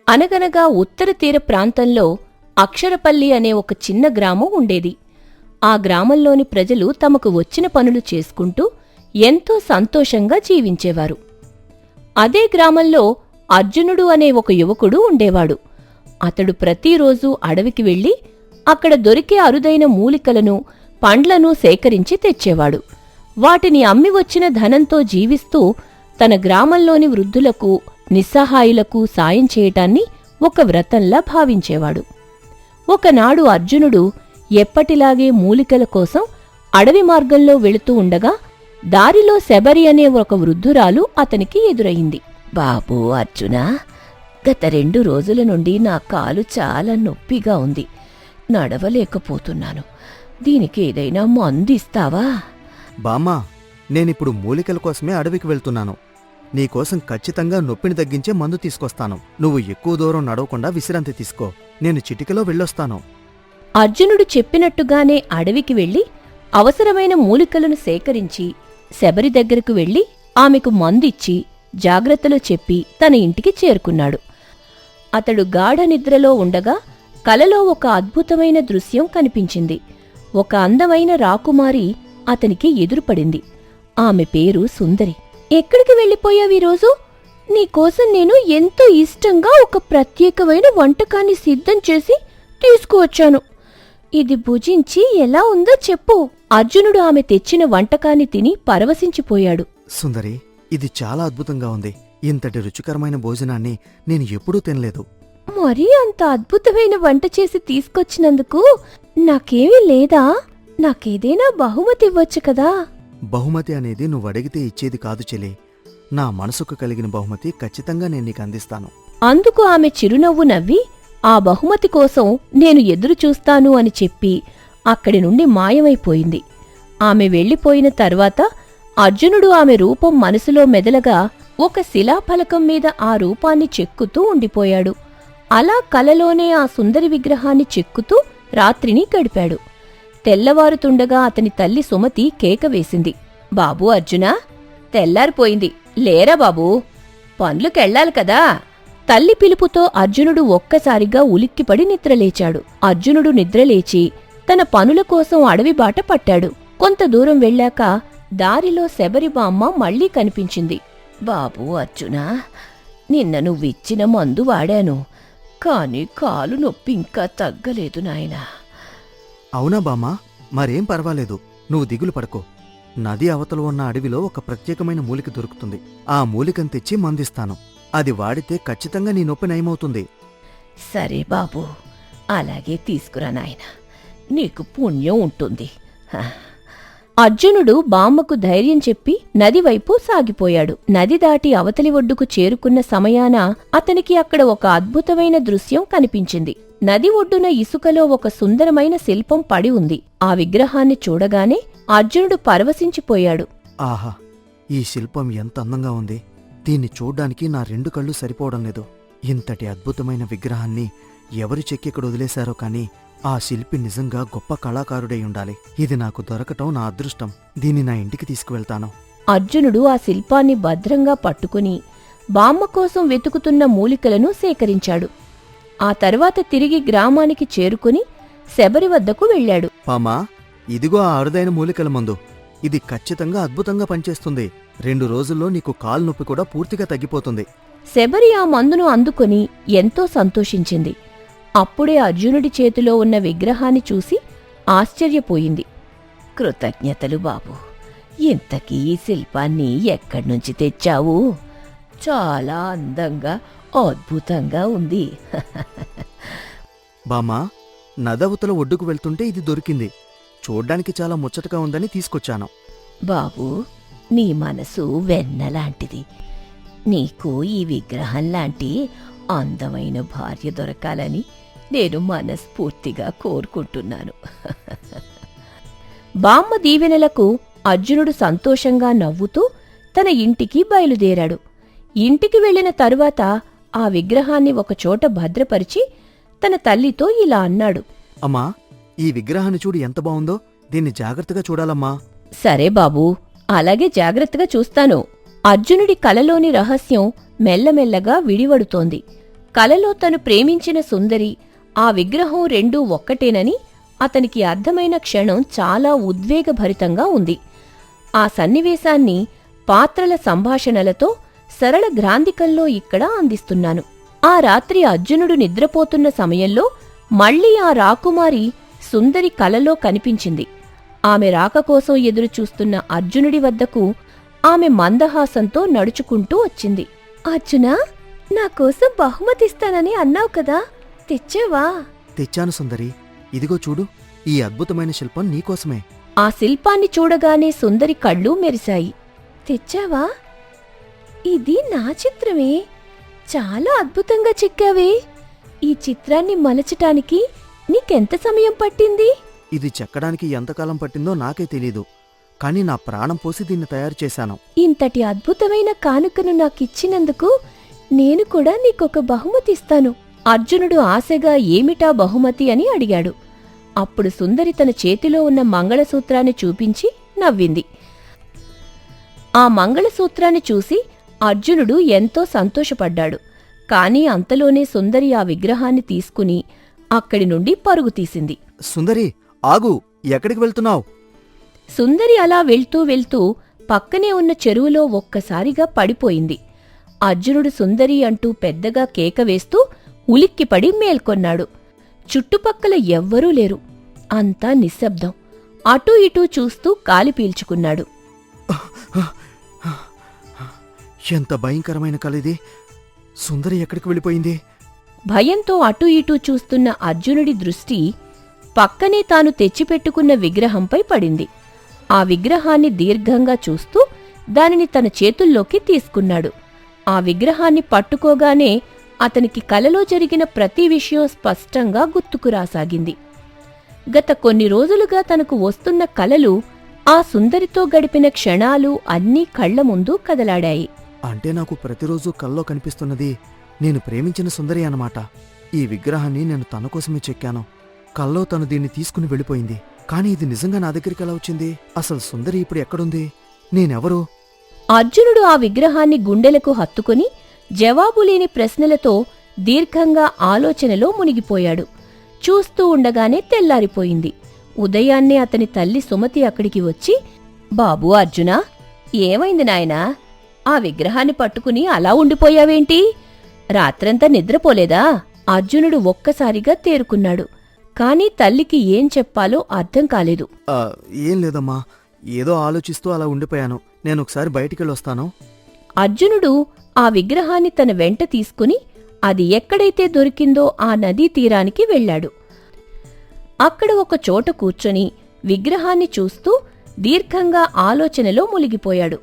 అనగనగా ఉత్తర తీర ప్రాంతంలో అక్షరపల్లి అనే ఒక చిన్న గ్రామం ఉండేది. ఆ గ్రామంలోని ప్రజలు తమకు వచ్చిన పనులు చేసుకుంటూ ఎంతో సంతోషంగా జీవించేవారు. అదే గ్రామంలో అర్జునుడు అనే ఒక యువకుడు ఉండేవాడు. అతడు ప్రతిరోజూ అడవికి వెళ్లి అక్కడ దొరికే అరుదైన మూలికలను, పండ్లను సేకరించి తెచ్చేవాడు. వాటిని అమ్మి వచ్చిన ధనంతో జీవిస్తూ తన గ్రామంలోని వృద్ధులకు, నిస్సహాయులకు సాయం చేయటాన్ని ఒక వ్రతంలా భావించేవాడు. ఒకనాడు అర్జునుడు ఎప్పటిలాగే మూలికల కోసం అడవి మార్గంలో వెళుతూ ఉండగా దారిలో శబరి అనే ఒక వృద్ధురాలు అతనికి ఎదురయింది. బాబూ అర్జునా, గత 2 రోజుల నుండి నా కాలు చాలా నొప్పిగా ఉంది. నడవలేకపోతున్నాను. దీనికి ఏదైనా మందిస్తావా? బామ్మా, నేనిప్పుడు మూలికల కోసమే అడవికి వెళ్తున్నాను. నీకోసం ఖచ్చితంగా నొప్పిని తగ్గించే మందు తీసుకొస్తాను. నువ్వు ఎక్కువ దూరం నడవకుండా విశ్రాంతి తీసుకో. నేను చిటికెలో వెళ్ళొస్తాను. అర్జునుడు చెప్పినట్టుగానే అడవికి వెళ్లి అవసరమైన మూలికలను సేకరించి శబరి దగ్గరకు వెళ్లి ఆమెకు మందిచ్చి జాగ్రత్తలు చెప్పి తన ఇంటికి చేరుకున్నాడు. అతడు గాఢ నిద్రలో ఉండగా కలలో ఒక అద్భుతమైన దృశ్యం కనిపించింది. ఒక అందమైన రాకుమారి అతనికి ఎదురుపడింది. ఆమె పేరు సుందరి. ఎక్కడికి వెళ్ళిపోయావీరోజు? నీకోసం నేను ఎంతో ఇష్టంగా ఒక ప్రత్యేకమైన వంటకాన్ని సిద్ధం చేసి తీసుకువచ్చాను. ఇది భుజించి ఎలా ఉందో చెప్పు. అర్జునుడు ఆమె తెచ్చిన వంటకాన్ని తిని పరవశించిపోయాడు. సుందరి, ఇది చాలా అద్భుతంగా ఉంది. ఇంతటి రుచికరమైన భోజనాన్ని నేను ఎప్పుడూ తినలేదు. మరీ అంత అద్భుతమైన వంట చేసి తీసుకొచ్చినందుకు నాకేమీ లేదా? నాకేదైనా బహుమతి ఇవ్వచ్చు కదా? బహుమతి అనేది నువ్వు అడిగితే ఇచ్చేది కాదు చెలి. నా మనసుకు కలిగిన బహుమతి ఖచ్చితంగా నేను నీకు అందిస్తాను. అందుకు ఆమె చిరునవ్వు నవ్వి ఆ బహుమతి కోసం నేను ఎదురుచూస్తాను అని చెప్పి అక్కడి నుండి మాయమైపోయింది. ఆమె వెళ్ళిపోయిన తర్వాత అర్జునుడు ఆమె రూపం మనసులో మెదలగా ఒక శిలాఫలకం మీద ఆ రూపాన్ని చెక్కుతూ ఉండిపోయాడు. అలా కలలోనే ఆ సుందరి విగ్రహాన్ని చెక్కుతూ రాత్రిని గడిపాడు. తెల్లవారుతుండగా అతని తల్లి సుమతి కేక వేసింది. బాబూ అర్జునా, తెల్లారిపోయింది, లేరా బాబూ, పనులుకెళ్ళాలి కదా. తల్లి పిలుపుతో అర్జునుడు ఒక్కసారిగా ఉలిక్కిపడి నిద్రలేచాడు. అర్జునుడు నిద్రలేచి తన పనుల కోసం అడవి బాట పట్టాడు. కొంత దూరం వెళ్ళాక దారిలో శబరి బామ్మ మళ్లీ కనిపించింది. బాబూ అర్జునా, నిన్న నువ్విచ్చిన మందు వాడాను, కాని కాలు నొప్పి ఇంకా తగ్గలేదు నాయనా. అవునా బామ్మా? మరేం పర్వాలేదు, నువ్వు దిగులు పడకో. నది అవతల ఉన్న అడవిలో ఒక ప్రత్యేకమైన మూలిక దొరుకుతుంది. ఆ మూలికను తెచ్చి మందిస్తాను. అది వాడితే ఖచ్చితంగా నీ నొప్పి నయమవుతుంది. సరే బాబూ, అలాగే తీసుకురా నాయనా, నీకు పుణ్యం ఉంటుంది. అర్జునుడు బామ్మకు ధైర్యం చెప్పి నదివైపు సాగిపోయాడు. నది దాటి అవతలి ఒడ్డుకు చేరుకున్న సమయాన అతనికి అక్కడ ఒక అద్భుతమైన దృశ్యం కనిపించింది. నది ఒడ్డున ఇసుకలో ఒక సుందరమైన శిల్పం పడి ఉంది. ఆ విగ్రహాన్ని చూడగానే అర్జునుడు పరవశించిపోయాడు. ఆహా, ఈ శిల్పం ఎంత అందంగా ఉంది! దీన్ని చూడ్డానికి నా 2 కళ్ళు సరిపోవడం లేదు. ఇంతటి అద్భుతమైన విగ్రహాన్ని ఎవరు చెక్కి ఇక్కడ వదిలేశారో కాని ఆ శిల్పి నిజంగా గొప్ప కళాకారుడై ఉండాలి. ఇది నాకు దొరకటం నా అదృష్టం. దీన్ని నా ఇంటికి తీసుకువెళ్తాను. అర్జునుడు ఆ శిల్పాన్ని భద్రంగా పట్టుకుని బామ్మ కోసం వెతుకుతున్న మూలికలను సేకరించాడు. ఆ తర్వాత తిరిగి గ్రామానికి చేరుకుని శబరి వద్దకు వెళ్లాడు. పామా, ఇదిగో ఆ అరుదైన మూలికల మందు. ఇది ఖచ్చితంగా అద్భుతంగా పనిచేస్తుంది. 2 రోజుల్లో నీకు కాలు నొప్పి కూడా పూర్తిగా తగ్గిపోతుంది. శబరి ఆ మందును అందుకొని ఎంతో సంతోషించింది. అప్పుడే అర్జునుడి చేతిలో ఉన్న విగ్రహాన్ని చూసి ఆశ్చర్యపోయింది. కృతజ్ఞతలు బాబూ, ఇంతకీ ఈ శిల్పాన్ని ఎక్కడ్నుంచి తెచ్చావు? చాలా అందంగా, అద్భుతంగా ఉంది. బామ్మా, నదవతల ఒడ్డుకు వెళ్తుంటే ఇది దొరికింది. చూడ్డానికి చాలా ముచ్చటగా ఉందని తీసుకొచ్చాను. బాబూ, నీ మనసు వెన్నలాంటిది. నీకు ఈ విగ్రహంలాంటి అందమైన భార్య దొరకాలని నేను మనస్ఫూర్తిగా కోరుకుంటున్నాను. బామ్మ దీవెనలకు అర్జునుడు సంతోషంగా నవ్వుతూ తన ఇంటికి బయలుదేరాడు. ఇంటికి వెళ్లిన తరువాత ఆ విగ్రహాన్ని ఒకచోట భద్రపరిచి తన తల్లితో ఇలా అన్నాడు. అమ్మా, ఈ విగ్రహాన్ని చూడు ఎంత బావుందో. దీన్ని జాగ్రత్తగా చూడాలమ్మా. సరే బాబూ, అలాగే జాగ్రత్తగా చూస్తాను. అర్జునుడి కలలోని రహస్యం మెల్లమెల్లగా విడివడుతోంది. కలలో తను ప్రేమించిన సుందరి ఆ విగ్రహం రెండూ ఒక్కటేనని అతనికి అర్థమైన క్షణం చాలా ఉద్వేగభరితంగా ఉంది. ఆ సన్నివేశాన్ని పాత్రల సంభాషణలతో సరళ గ్రాంధికంలో ఇక్కడ అందిస్తున్నాను. ఆ రాత్రి అర్జునుడు నిద్రపోతున్న సమయంలో మళ్లీ ఆ రాకుమారి సుందరి కలలో కనిపించింది. ఆమె రాకకోసం ఎదురుచూస్తున్న అర్జునుడి వద్దకు ఆమె మందహాసంతో నడుచుకుంటూ వచ్చింది. అర్జునా, నాకోసం బహుమతిస్తానని అన్నావు కదా, తెచ్చావా? తెచ్చాను సుందరి, ఇదిగో చూడు, ఈ అద్భుతమైన శిల్పం నీకోసమే. ఆ శిల్పాన్ని చూడగానే సుందరి కళ్ళు మెరిశాయి. తెచ్చావా? ఇది నా చిత్రమే. చాలా అద్భుతంగా చెక్కావే. ఈ చిత్రాన్ని మలచటానికి నీకెంత సమయం పట్టింది? ఇది చెక్కడానికి ఎంతకాలం పట్టిందో నాకే తెలీదు, కాని నా ప్రాణం పోసి దీన్ని తయారు చేశాను. ఇంతటి అద్భుతమైన కానుకను నాకిచ్చినందుకు నేను కూడా నీకొక బహుమతిస్తాను. అర్జునుడు ఆశగా ఏమిటా బహుమతి అని అడిగాడు. అప్పుడు సుందరి తన చేతిలో ఉన్న మంగళసూత్రాన్ని చూపించి నవ్వింది. ఆ మంగళసూత్రాన్ని చూసి అర్జునుడు ఎంతో సంతోషపడ్డాడు. కాని అంతలోనే సుందరి ఆ విగ్రహాన్ని తీసుకుని అక్కడి నుండి పరుగు తీసింది. సుందరి, ఆగు! ఎక్కడికి వెళ్తున్నావు? సుందరి అలా వెళ్తూ వెళ్తూ పక్కనే ఉన్న చెరువులో ఒక్కసారిగా పడిపోయింది. అర్జునుడు సుందరి అంటూ పెద్దగా కేక వేస్తూ ఉలిక్కిపడి మేల్కొన్నాడు. చుట్టుపక్కల ఎవ్వరూ లేరు. అంతా నిశ్శబ్దం. అటూ ఇటూ చూస్తూ గాలి పీల్చుకున్నాడు. ఎంత భయంకరమైన కలిది! సుందరి ఎక్కడికి వెళ్ళిపోయింది? భయంతో అటూ ఇటూ చూస్తున్న అర్జునుడి దృష్టి పక్కనే తాను తెచ్చిపెట్టుకున్న విగ్రహంపై పడింది. ఆ విగ్రహాన్ని దీర్ఘంగా చూస్తూ దానిని తన చేతుల్లోకి తీసుకున్నాడు. ఆ విగ్రహాన్ని పట్టుకోగానే అతనికి కలలో జరిగిన ప్రతి విషయం స్పష్టంగా గుర్తుకురాసాగింది. గత కొన్ని రోజులుగా తనకు వస్తున్న కలలు, ఆ సుందరితో గడిపిన క్షణాలు అన్నీ కళ్ల ముందు కదలాడాయి. అంటే నాకు ప్రతిరోజూ కల్లో కనిపిస్తున్నది నేను ప్రేమించిన సుందరి అన్నమాట. ఈ విగ్రహాన్ని నేను తన కోసమే చెక్కాను. కల్లో తను దీన్ని తీసుకుని వెళ్ళిపోయింది. కాని ఇది నిజంగా నా దగ్గరికి ఎలా వచ్చింది? అసలు సుందరి ఇప్పుడు ఎక్కడుంది? నేనెవరు? అర్జునుడు ఆ విగ్రహాన్ని గుండెలకు హత్తుకుని జవాబులేని ప్రశ్నలతో దీర్ఘంగా ఆలోచనలో మునిగిపోయాడు. చూస్తూ ఉండగానే తెల్లారిపోయింది. ఉదయాన్నే అతని తల్లి సుమతి అక్కడికి వచ్చి, బాబూ అర్జునా, ఏమైంది నాయనా? ఆ విగ్రహాన్ని పట్టుకుని అలా ఉండిపోయావేంటి? రాత్రంతా నిద్రపోలేదా? అర్జునుడు ఒక్కసారిగా తేరుకున్నాడు. కాని తల్లికి ఏం చెప్పాలో అర్థం కాలేదు. ఏం లేదమ్మా, ఏదో ఆలోచిస్తూ అలా ఉండిపోయాను. నేనొకసారి బయటికెళ్ళొస్తాను. అర్జునుడు ఆ విగ్రహాన్ని తన వెంట తీసుకుని అది ఎక్కడైతే దొరికిందో ఆ నదీ తీరానికి వెళ్ళాడు. అక్కడ ఒక చోట కూర్చొని విగ్రహాన్ని చూస్తూ దీర్ఘంగా ఆలోచనలో మునిగిపోయాడు.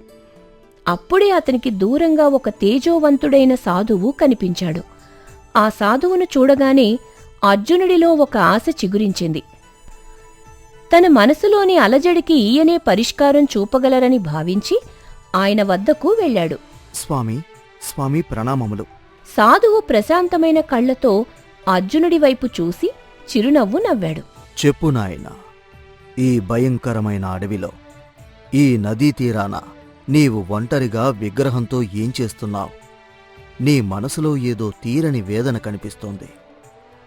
అప్పుడే అతనికి దూరంగా ఒక తేజోవంతుడైన సాధువు కనిపించాడు. ఆ సాధువును చూడగానే అర్జునుడిలో ఒక ఆశ చిగురించింది. తన మనసులోని అలజడికి ఈయనే పరిష్కారం చూపగలరని భావించి ఆయన వద్దకు వెళ్ళాడు. స్వామి, స్వామి ప్రణామములు. సాధువు ప్రశాంతమైన కళ్లతో అర్జునుడి వైపు చూసి చిరునవ్వు నవ్వాడు. చెప్పు నాయనా, ఈ భయంకరమైన అడవిలో, ఈ నదీ తీరాన నీవు ఒంటరిగా విగ్రహంతో ఏం చేస్తున్నావు? నీ మనసులో ఏదో తీరని వేదన కనిపిస్తోంది.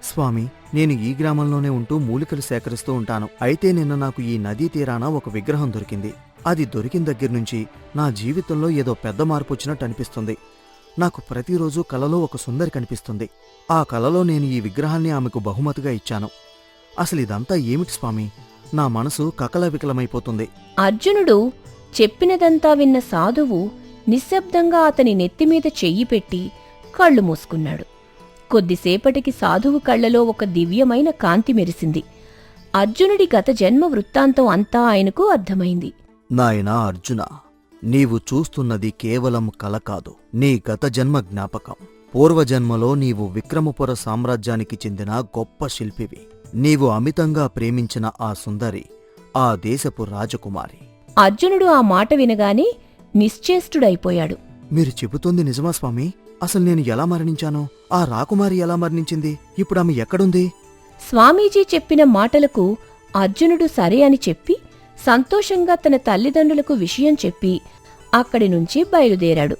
స్వామి, నేను ఈ గ్రామంలోనే ఉంటూ మూలికలు సేకరిస్తూ ఉంటాను. అయితే నిన్న నాకు ఈ నదీ తీరాన ఒక విగ్రహం దొరికింది. అది దొరికిన దగ్గర్నుంచి నా జీవితంలో ఏదో పెద్ద మార్పు వచ్చినట్టు అనిపిస్తుంది. నాకు ప్రతిరోజు కలలో ఒక సుందరి కనిపిస్తుంది. ఆ కలలో నేను ఈ విగ్రహాన్ని ఆమెకు బహుమతిగా ఇచ్చాను. అసలు ఇదంతా ఏమిటి స్వామి? నా మనసు కకలవికలమైపోతుంది. అర్జునుడు చెప్పినదంతా విన్న సాధువు నిశ్శబ్దంగా అతని నెత్తిమీద చెయ్యి పెట్టి కళ్ళు మూసుకున్నాడు. కొద్దిసేపటికి సాధువు కళ్లలో ఒక దివ్యమైన కాంతి మెరిసింది. అర్జునుడి గత జన్మ వృత్తాంతం అంతా ఆయనకు అర్థమైంది. నాయనా అర్జున, నీవు చూస్తున్నది కేవలం కల కాదు, నీ గత జన్మ జ్ఞాపకం. పూర్వజన్మలో నీవు విక్రమపుర సామ్రాజ్యానికి చెందిన గొప్ప శిల్పివి. నీవు అమితంగా ప్రేమించిన ఆ సుందరి ఆ దేశపు రాజకుమారి. అర్జునుడు ఆ మాట వినగానే నిశ్చేష్టుడైపోయాడు. మీరు చెబుతోంది నిజమా స్వామి? అసలు నేను ఎలా మరణించాను? ఆ రాకుమారి ఎలా మరణించింది? ఇప్పుడు ఆమె ఎక్కడుంది? స్వామీజీ చెప్పిన మాటలకు అర్జునుడు సరే అని చెప్పి సంతోషంగా తన తల్లిదండ్రులకు విషయం చెప్పి అక్కడి నుంచి బయలుదేరాడు.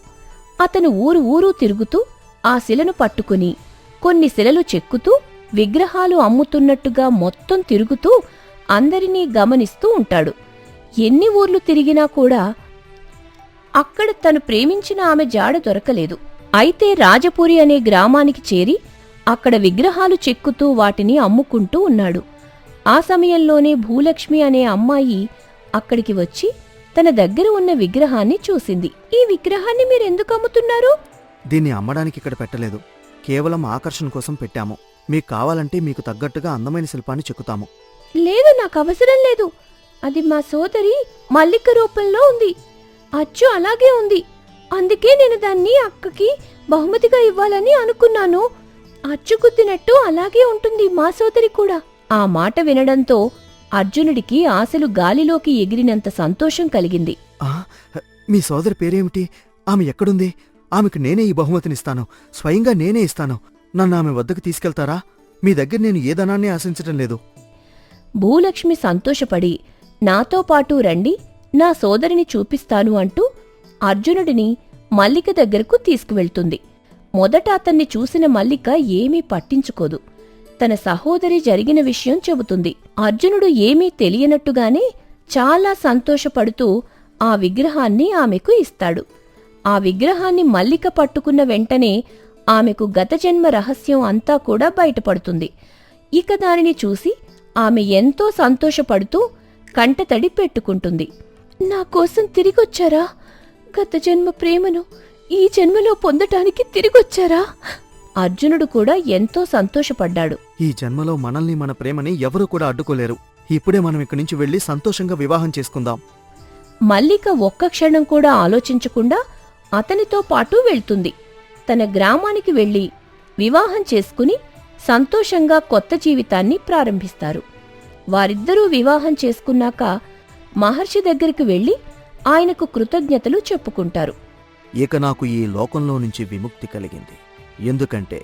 అతను ఊరు ఊరూ తిరుగుతూ ఆ శిలను పట్టుకుని కొన్ని శిలలు చెక్కుతూ విగ్రహాలు అమ్ముతున్నట్టుగా మొత్తం తిరుగుతూ అందరినీ గమనిస్తూ ఉంటాడు. ఎన్ని ఊర్లు తిరిగినా కూడా అక్కడ తను ప్రేమించిన ఆమె జాడ దొరకలేదు. అయితే రాజపురి అనే గ్రామానికి చేరి అక్కడ విగ్రహాలు చెక్కుతూ వాటిని అమ్ముకుంటూ ఉన్నాడు. ఆ సమయంలోనే భూలక్ష్మి అనే అమ్మాయి అక్కడికి వచ్చి తన దగ్గర ఉన్న విగ్రహాన్ని చూసింది. ఈ విగ్రహాన్ని మీరెందుకు అమ్ముతున్నారు? దీన్ని అమ్మడానికి ఇక్కడ పెట్టలేదు, కేవలం ఆకర్షణ కోసం పెట్టాము. మీకు కావాలంటే మీకు తగ్గట్టుగా అందమైన శిల్పాన్ని చెక్కుతాము. లేదు, నాకు అవసరం లేదు. అది మా సోదరి మల్లిక రూపంలో ఉంది. అచ్చు అలాగే ఉంది. అందుకే నేను దాన్ని అక్కకి బహుమతిగా ఇవ్వాలని అనుకున్నాను. అచ్చు కుద్దినట్టు అలాగే ఉంటుంది మా సోదరి కూడా. ఆ మాట వినడంతో అర్జునుడికి ఆశలు గాలిలోకి ఎగిరినంత సంతోషం కలిగింది. ఆ, మీ సోదరి పేరేమిటి? ఆమె ఎక్కడుంది? ఆమెకు నేనే ఈ బహుమతినిస్తాను, స్వయంగా నేనే ఇస్తాను. నన్ను ఆమె వద్దకు తీసుకెళ్తారా? మీ దగ్గర నేను ఏ ధనాన్ని ఆశించటం లేదు. భూలక్ష్మి సంతోషపడి నాతో పాటు రండి, నా సోదరిని చూపిస్తాను అంటూ అర్జునుడిని మల్లిక దగ్గరకు తీసుకువెళ్తుంది. మొదట అతన్ని చూసిన మల్లిక ఏమీ పట్టించుకోదు. తన సహోదరి జరిగిన విషయం చెబుతుంది. అర్జునుడు ఏమీ తెలియనట్టుగానే చాలా సంతోషపడుతూ ఆ విగ్రహాన్ని ఆమెకు ఇస్తాడు. ఆ విగ్రహాన్ని మల్లిక పట్టుకున్న వెంటనే ఆమెకు గతజన్మ రహస్యం అంతా కూడా బయటపడుతుంది. ఇక దానిని చూసి ఆమె ఎంతో సంతోషపడుతూ కంటతడి పెట్టుకుంటుంది. నా కోసం తిరిగొచ్చారా? గత జన్మ ప్రేమను ఈ జన్మలో పొందటానికి తిరిగొచ్చారా? అర్జునుడు కూడా ఎంతో సంతోషపడ్డాడు. ఈ జన్మలో మనల్ని, మన ప్రేమని ఎవరూ కూడా అడ్డుకోలేరు. ఇప్పుడే మనం ఇక్కడి నుంచి వెళ్లి సంతోషంగా వివాహం చేసుకుందాం. మల్లిక ఒక్క క్షణం కూడా ఆలోచించకుండా అతనితో పాటు వెళ్తుంది. తన గ్రామానికి వెళ్లి వివాహం చేసుకుని సంతోషంగా కొత్త జీవితాన్ని ప్రారంభిస్తారు. వారిద్దరూ వివాహం చేసుకున్నాక మహర్షి దగ్గరికి వెళ్లి ఆయనకు కృతజ్ఞతలు చెప్పుకుంటారు. ఇక నాకు ఈ లోకంలో నుంచి విముక్తి కలిగింది. ఎందుకంటే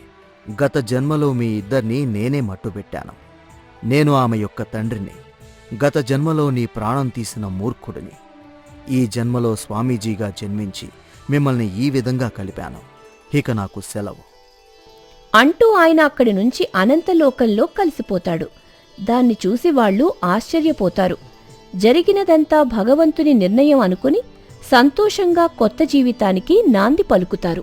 గత జన్మలో మీ ఇద్దరినీ నేనే మట్టుబెట్టాను. నేను ఆమె యొక్క తండ్రిని. గత జన్మలో నీ ప్రాణం తీసిన మూర్ఖుడిని. ఈ జన్మలో స్వామీజీగా జన్మించి మిమ్మల్ని ఈ విధంగా కలిపాను. ఇక నాకు సెలవు అంటూ ఆయన అక్కడి నుంచి అనంతలోకంలో కలిసిపోతాడు. దాన్ని చూసి వాళ్లు ఆశ్చర్యపోతారు. జరిగినదంతా భగవంతుని నిర్ణయం అనుకుని సంతోషంగా కొత్త జీవితానికి నాంది పలుకుతారు.